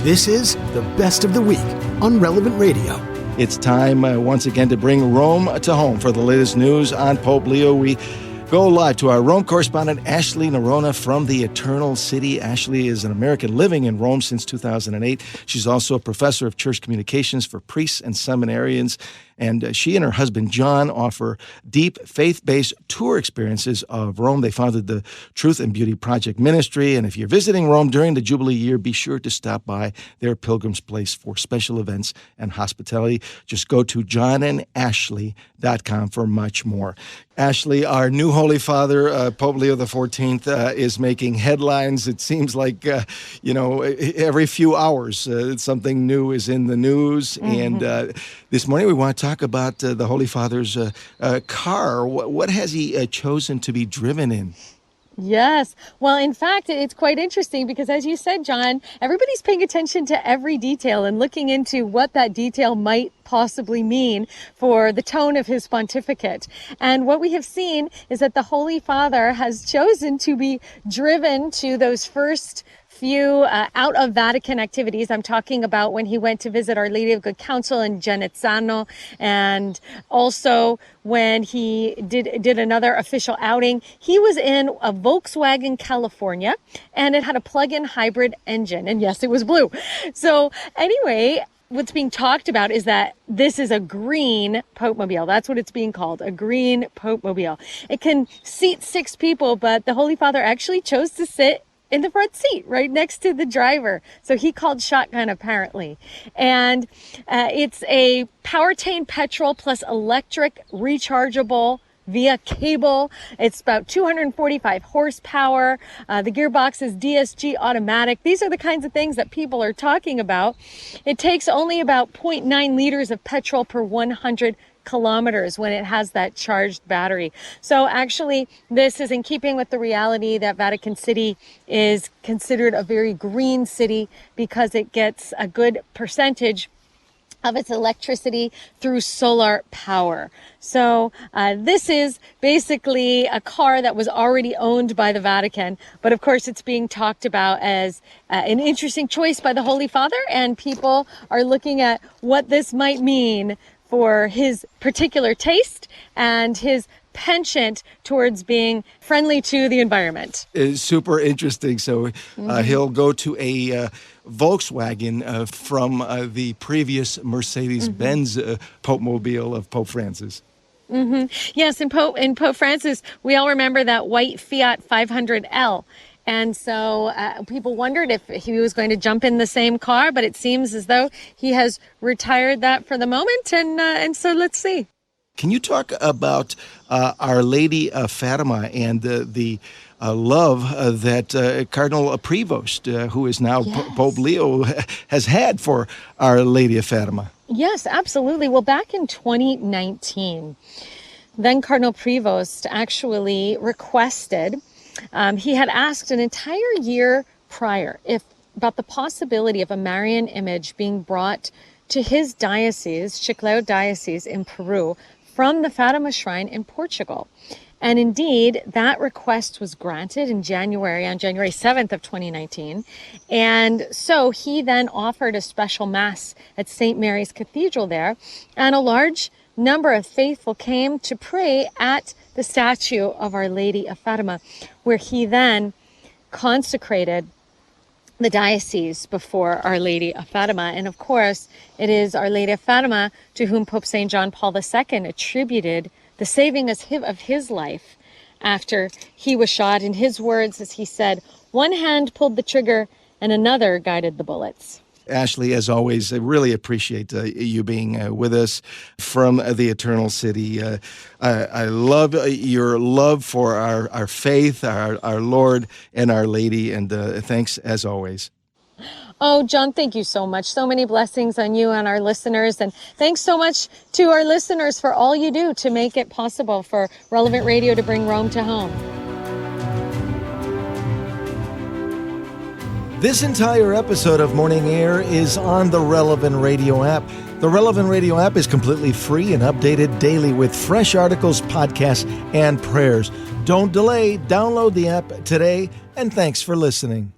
This is the Best of the Week on Relevant Radio. It's time once again to bring Rome to home for the latest news on Pope Leo. We go live to our Rome correspondent, Ashley Noronha from the Eternal City. Ashley is an American living in Rome since 2008. She's also a professor of church communications for priests and seminarians. And she and her husband, John, offer deep faith-based tour experiences of Rome. They founded the Truth and Beauty Project Ministry. And if you're visiting Rome during the Jubilee year, be sure to stop by their Pilgrim's Place for special events and hospitality. Just go to johnandashley.com for much more. Ashley, our new Holy Father, Pope Leo XIV, is making headlines. It seems like, every few hours something new is in the news. Mm-hmm. And this morning we want to talk about the Holy Father's car. What has he chosen to be driven in? Yes. Well, in fact, it's quite interesting because, as you said, John, everybody's paying attention to every detail and looking into what that detail might possibly mean for the tone of his pontificate. And what we have seen is that the Holy Father has chosen to be driven to those first few out of Vatican activities. I'm talking about when he went to visit Our Lady of Good Counsel in Genezzano, and also when he did another official outing. He was in a Volkswagen California, and it had a plug-in hybrid engine, and yes, it was blue. So anyway, what's being talked about is that this is a green Popemobile. That's what it's being called, a green Popemobile. It can seat 6 people, but the Holy Father actually chose to sit in the front seat, right next to the driver. So he called shotgun, apparently. And it's a powertrain petrol plus electric rechargeable via cable. It's about 245 horsepower. The gearbox is DSG automatic. These are the kinds of things that people are talking about. It takes only about 0.9 liters of petrol per 100 kilometers when it has that charged battery. So actually, this is in keeping with the reality that Vatican City is considered a very green city because it gets a good percentage of its electricity through solar power. So this is basically a car that was already owned by the Vatican, but of course it's being talked about as an interesting choice by the Holy Father, and people are looking at what this might mean for his particular taste and his penchant towards being friendly to the environment. It's super interesting. So he'll go to a Volkswagen from the previous Mercedes-Benz Popemobile of Pope Francis. Mm-hmm. Yes, in Pope Francis, we all remember that white Fiat 500L. And so people wondered if he was going to jump in the same car, but it seems as though he has retired that for the moment. And so let's see. Can you talk about Our Lady of Fatima and the love that Cardinal Prevost, who is now Pope Leo, has had for Our Lady of Fatima? Yes, absolutely. Well, back in 2019, then Cardinal Prevost actually requested, he had asked an entire year prior about the possibility of a Marian image being brought to his diocese, Chiclayo Diocese in Peru, from the Fatima Shrine in Portugal. And indeed, that request was granted on January 7th of 2019. And so he then offered a special mass at St. Mary's Cathedral there, and a large number of faithful came to pray at the statue of Our Lady of Fatima, where he then consecrated the diocese before Our Lady of Fatima. And of course, it is Our Lady of Fatima to whom Pope St. John Paul II attributed the saving of his life after he was shot. In his words, as he said, one hand pulled the trigger and another guided the bullets. Ashley, as always, I really appreciate you being with us from the Eternal City. I love your love for our faith, our Lord and Our Lady, and thanks as always. Oh, John, thank you so much. So many blessings on you and our listeners. And thanks so much to our listeners for all you do to make it possible for Relevant Radio to bring Rome to home. This entire episode of Morning Air is on the Relevant Radio app. The Relevant Radio app is completely free and updated daily with fresh articles, podcasts, and prayers. Don't delay. Download the app today, and thanks for listening.